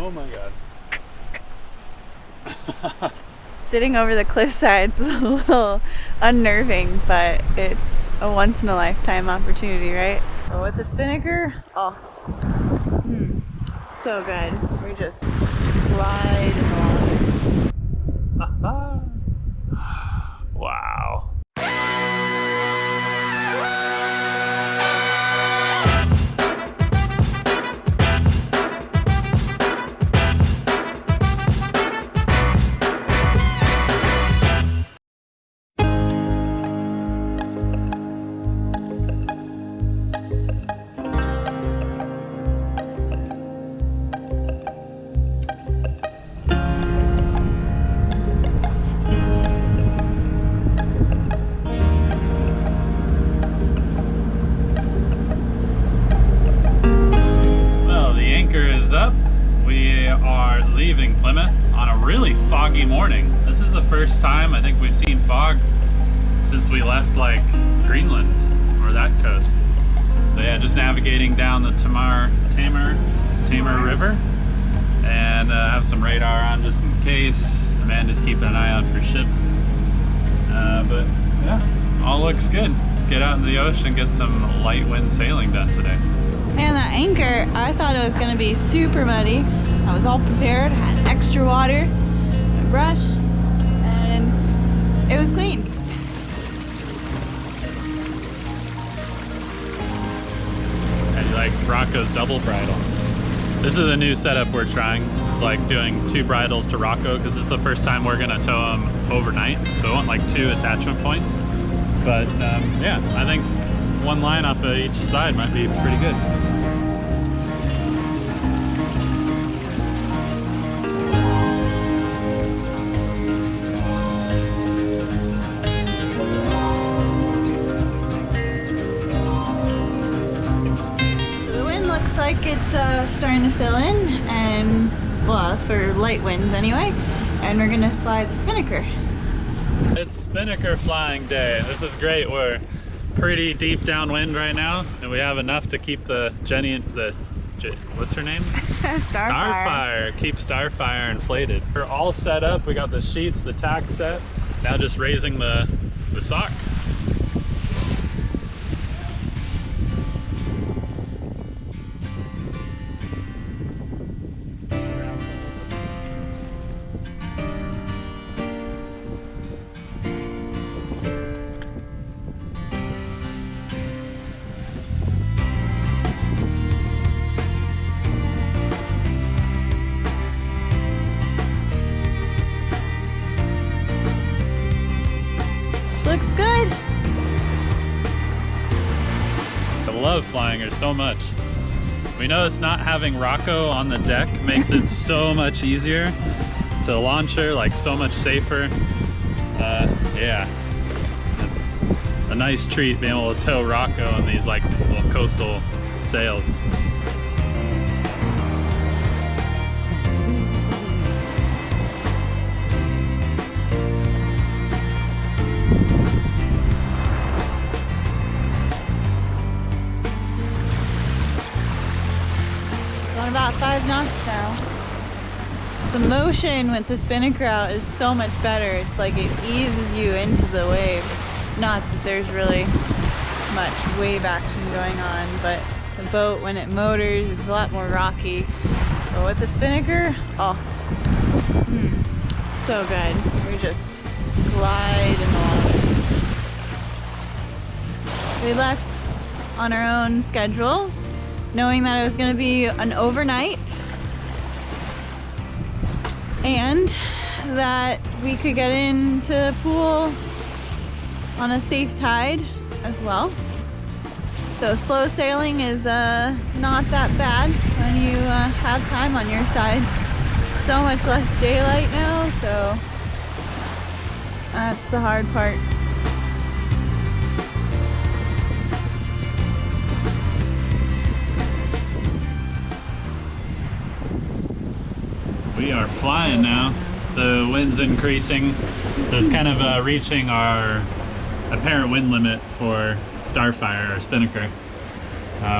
Oh my god. Sitting over the cliffside's a little unnerving, but it's a once in a lifetime opportunity, right? But with the spinaker, oh, so good. We just glide along. Wow. Leaving Plymouth on a really foggy morning. This is the first time I think we've seen fog since we left like Greenland or that coast. So yeah, just navigating down the Tamar River, and have some radar on just in case. Amanda's keeping an eye out for ships. But yeah, all looks good. Let's get out into the ocean, get some light wind sailing done today. And that anchor, I thought it was going to be super muddy. I was all prepared, had extra water, my brush, and it was clean. And you like Rocco's double bridle. This is a new setup we're trying. It's like doing 2 bridles to Rocco because this is the first time we're gonna tow him overnight. So we want like 2 attachment points. But yeah, I think 1 line off of each side might be pretty good. Like it's starting to fill in, and well, for light winds anyway, and we're gonna fly the spinaker. It's spinaker flying day. This is great. We're pretty deep downwind right now, and we have enough to keep the what's her name? Starfire. Keep Starfire inflated. We're all set up. We got the sheets, the tack set. Now just raising the sock. Looks good. I love flying her so much. We noticed not having Rocco on the deck makes it so much easier to launch her, like so much safer. Yeah, it's a nice treat being able to tow Rocco on these like little coastal sails. About 5 knots now. The motion with the spinaker out is so much better. It's like it eases you into the waves. Not that there's really much wave action going on, but the boat, when it motors, is a lot more rocky. But with the spinaker, oh, so good. We just glide along. We left on our own schedule, knowing that it was going to be an overnight and that we could get into Poole on a safe tide as well. So slow sailing is not that bad when you have time on your side. So much less daylight now, so that's the hard part. We are flying now. The wind's increasing, so it's kind of reaching our apparent wind limit for Starfire or spinaker.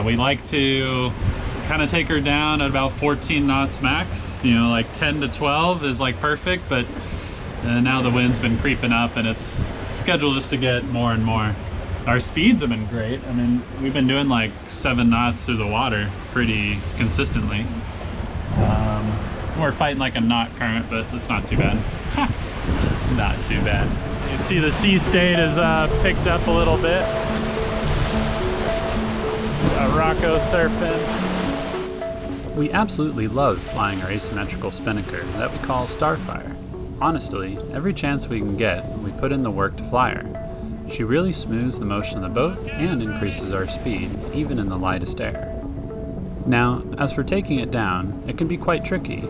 We like to kind of take her down at about 14 knots max. You know, like 10 to 12 is like perfect, but now the wind's been creeping up and it's scheduled just to get more and more. Our speeds have been great. I mean, we've been doing like 7 knots through the water pretty consistently. We're fighting like a knot current, but that's not too bad. Not too bad. You can see the sea state has picked up a little bit. Rocco surfing. We absolutely love flying our asymmetrical spinaker that we call Starfire. Honestly, every chance we can get, we put in the work to fly her. She really smooths the motion of the boat and increases our speed, even in the lightest air. Now, as for taking it down, it can be quite tricky,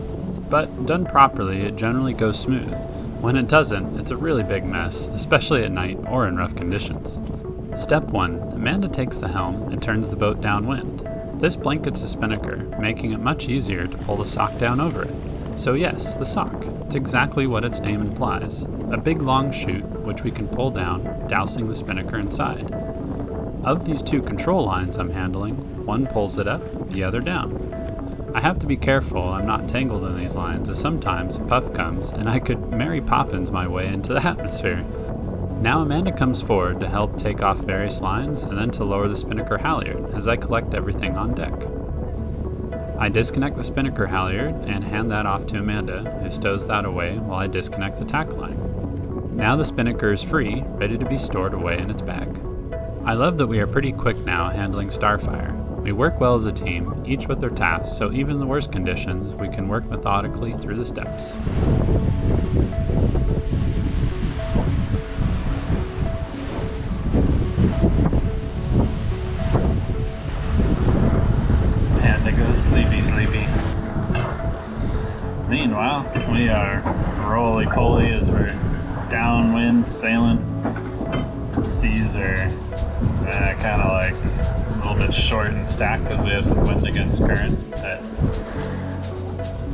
but done properly, it generally goes smooth. When it doesn't, it's a really big mess, especially at night or in rough conditions. Step 1. Amanda takes the helm and turns the boat downwind. This blankets the spinaker, making it much easier to pull the sock down over it. So yes, the sock. It's exactly what its name implies. A big long chute, which we can pull down, dousing the spinaker inside. Of these 2 control lines I'm handling, one pulls it up, the other down. I have to be careful I'm not tangled in these lines, as sometimes a puff comes and I could Mary Poppins my way into the atmosphere. Now Amanda comes forward to help take off various lines and then to lower the spinaker halyard as I collect everything on deck. I disconnect the spinaker halyard and hand that off to Amanda, who stows that away while I disconnect the tack line. Now the spinaker is free, ready to be stored away in its bag. I love that we are pretty quick now handling Starfire. We work well as a team, each with their tasks, so even in the worst conditions, we can work methodically through the steps. Panda goes sleepy, sleepy. Meanwhile, we are roly-poly as we're downwind sailing. Seas are kind of like a little bit short and stacked because we have some wind against current. But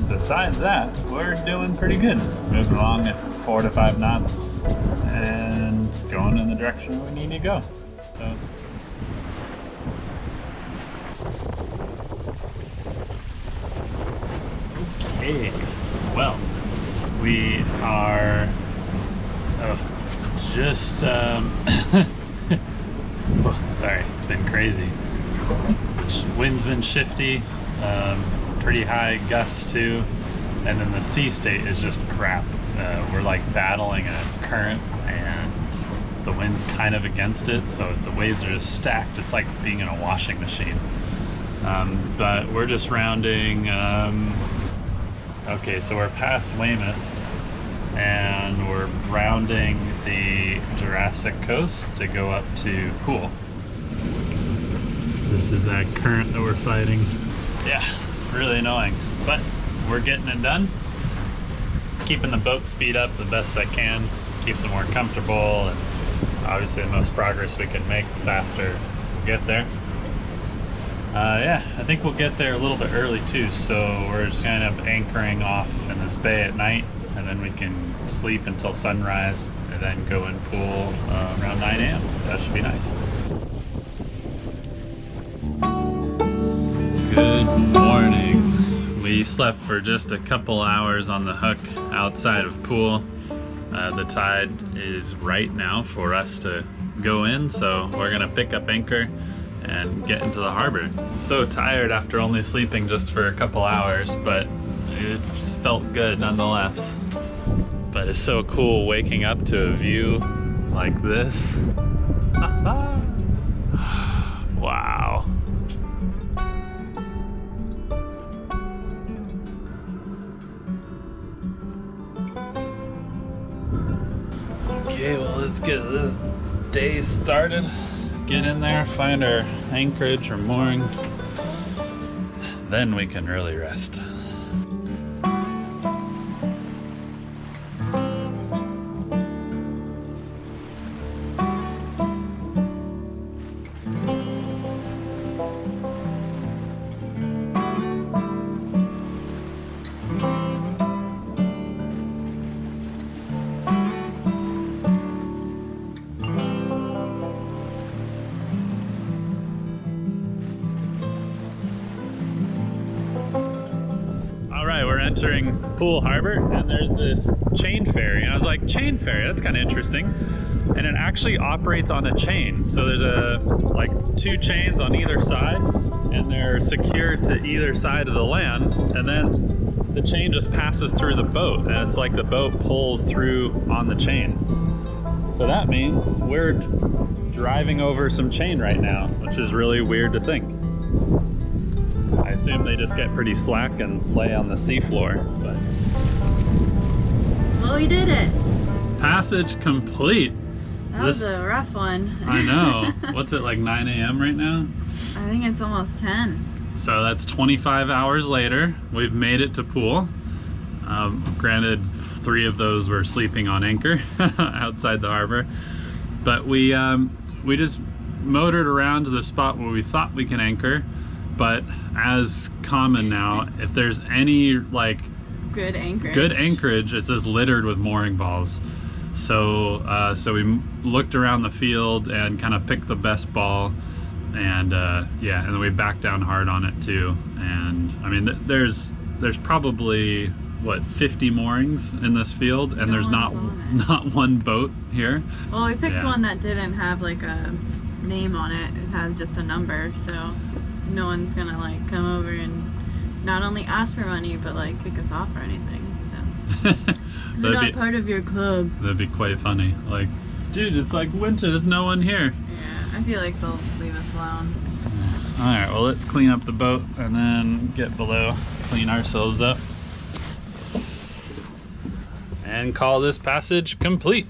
besides that, we're doing pretty good. Moving along at 4 to 5 knots and going in the direction we need to go. So. Okay, well, we are just oh, sorry, it's been crazy. The wind's been shifty, pretty high gusts too, and then the sea state is just crap. We're like battling a current and the wind's kind of against it, so the waves are just stacked. It's like being in a washing machine. But we're just rounding, okay, so we're past Weymouth and we're rounding the Jurassic coast to go up to Poole. This is that current that we're fighting. Yeah, really annoying, but we're getting it done. Keeping the boat speed up the best I can, keeps it more comfortable, and obviously the most progress we can make, the faster we get there. Yeah, I think we'll get there a little bit early too, so we're just kind of anchoring off in this bay at night, and then we can sleep until sunrise and then go in Poole around 9 a.m. So that should be nice. Good morning. We slept for just a couple hours on the hook outside of Poole. The tide is right now for us to go in, so we're gonna pick up anchor and get into the harbor. So tired after only sleeping just for a couple hours, but it just felt good nonetheless. But it's so cool waking up to a view like this. Wow. Okay, well, let's get this day started. Get in there, find our anchorage or mooring. Then we can really rest. entering Poole Harbor, and there's this chain ferry, and I was like, chain ferry, that's kind of interesting. And it actually operates on a chain. So there's like 2 chains on either side, and they're secured to either side of the land, and then the chain just passes through the boat, and it's like the boat pulls through on the chain. So that means we're driving over some chain right now, which is really weird to think. I assume they just get pretty slack and lay on the seafloor, but... Well, we did it. Passage complete. That was a rough one. I know. What's it, like 9 a.m. right now? I think it's almost 10. So that's 25 hours later. We've made it to Poole. Granted, 3 of those were sleeping on anchor outside the harbor. But we just motored around to the spot where we thought we can anchor. But as common now, if there's any like good anchorage, it's just littered with mooring balls. So we looked around the field and kind of picked the best ball, and yeah, and then we backed down hard on it too. And I mean, there's probably what, 50 moorings in this field, and there's not one boat here. Well, we picked one that didn't have like a name on it. It has just a number, so no one's gonna like come over and not only ask for money but like kick us off or anything. So we're not part of your club. That'd be quite funny. Like, dude, it's like winter, there's no one here. Yeah, I feel like they'll leave us alone. Alright, well, let's clean up the boat and then get below, clean ourselves up, and call this passage complete.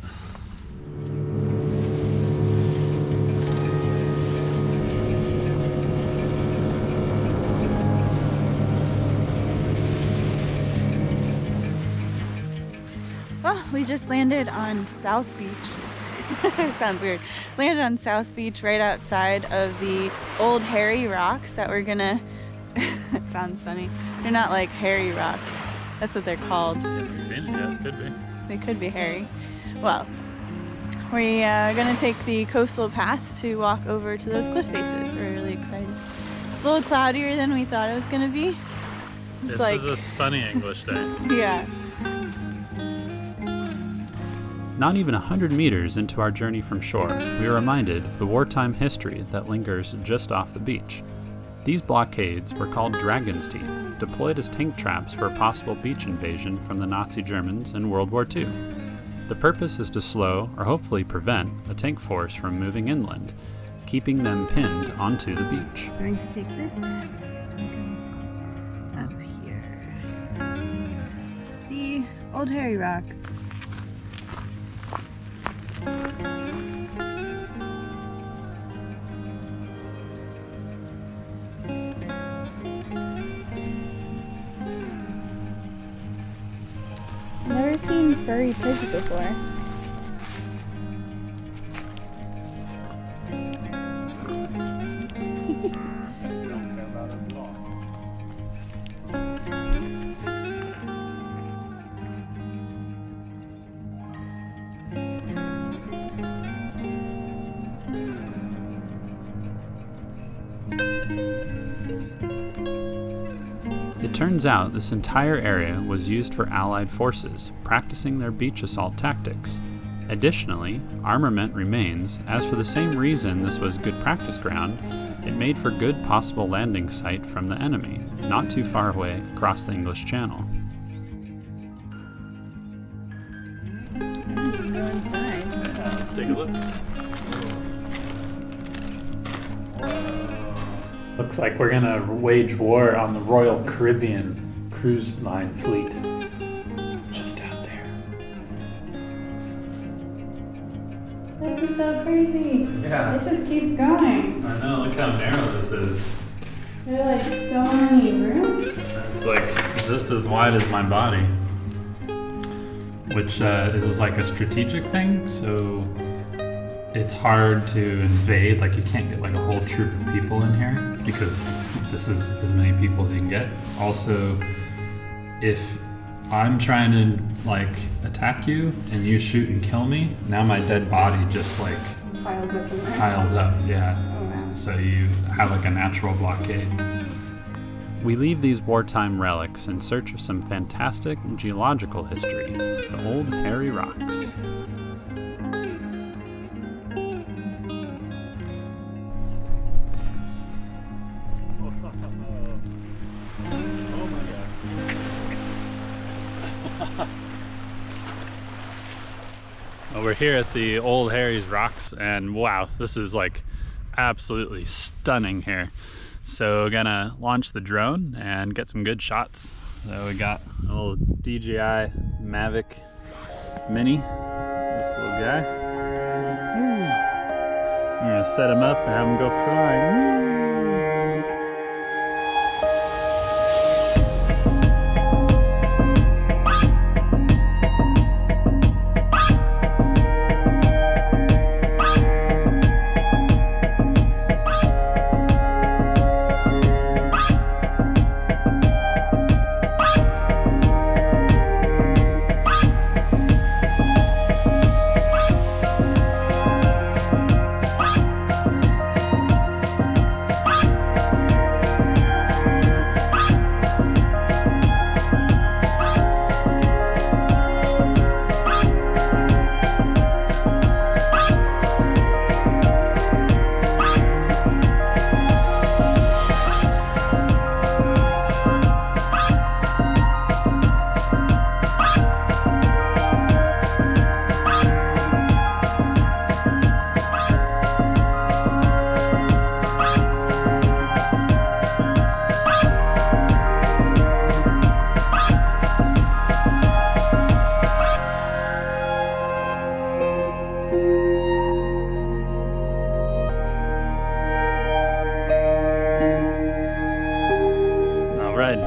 Well, we just landed on South Beach. Sounds weird. Landed on South Beach right outside of the old hairy rocks that we're gonna... It sounds funny. They're not like hairy rocks. That's what they're called. I haven't seen it yet. Could be. They could be hairy. Well, we're gonna take the coastal path to walk over to those cliff faces. We're really excited. It's a little cloudier than we thought it was gonna be. This is a sunny English day. Yeah. Not even 100 meters into our journey from shore, we are reminded of the wartime history that lingers just off the beach. These blockades were called Dragon's Teeth, deployed as tank traps for a possible beach invasion from the Nazi Germans in World War II. The purpose is to slow, or hopefully prevent, a tank force from moving inland, keeping them pinned onto the beach. I'm going to take this back and go up here. See, old hairy rocks. Never seen furry pigs before. It turns out this entire area was used for Allied forces, practicing their beach assault tactics. Additionally, armament remains, as for the same reason this was good practice ground, it made for good possible landing site from the enemy, not too far away across the English Channel. Let's take a look. Looks like we're gonna wage war on the Royal Caribbean cruise line fleet. Just out there. This is so crazy. Yeah. It just keeps going. I know, look how narrow this is. There are like so many rooms. It's like just as wide as my body. Which is like a strategic thing, so it's hard to invade. Like, you can't get like a whole troop of people in here because this is as many people as you can get. Also, if I'm trying to like attack you and you shoot and kill me, now my dead body just like Piles up, yeah. Oh, wow. So you have like a natural blockade. We leave these wartime relics in search of some fantastic geological history, the Old Hairy Rocks. Well, we're here at the Old Harry's Rocks, and wow, this is like absolutely stunning here. So gonna launch the drone and get some good shots. So we got a little DJI Mavic Mini, this little guy. I'm gonna set him up and have him go flying.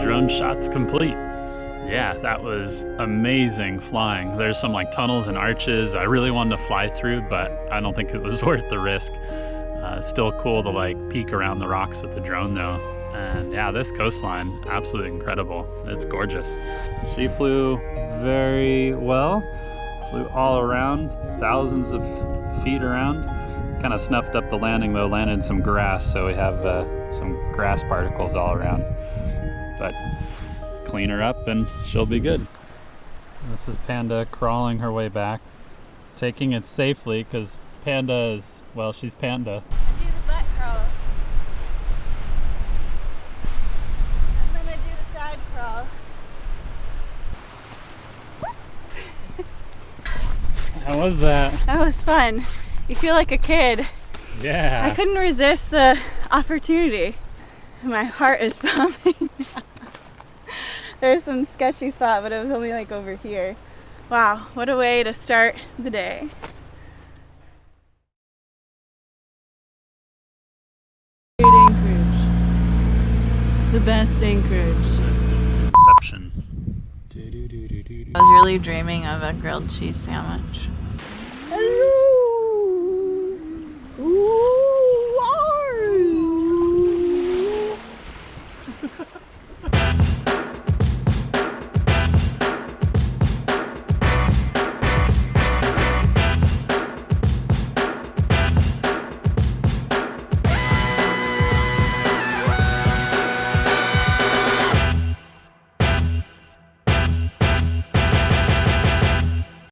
Drone shots complete. Yeah, that was amazing flying. There's some like tunnels and arches I really wanted to fly through, but I don't think it was worth the risk. It's still cool to like peek around the rocks with the drone though. And yeah, this coastline, absolutely incredible. It's gorgeous. She flew very well, flew all around, thousands of feet around. Kind of snuffed up the landing though, landed in some grass, so we have some grass particles all around. But clean her up and she'll be good. This is Panda crawling her way back, taking it safely because Panda is, well, she's Panda. I do the butt crawl. I'm gonna do the side crawl. How was that? That was fun. You feel like a kid. Yeah. I couldn't resist the opportunity. My heart is pumping. There's some sketchy spot, but it was only like over here. Wow, what a way to start the day. Great anchorage. The best anchorage. Inception. I was really dreaming of a grilled cheese sandwich.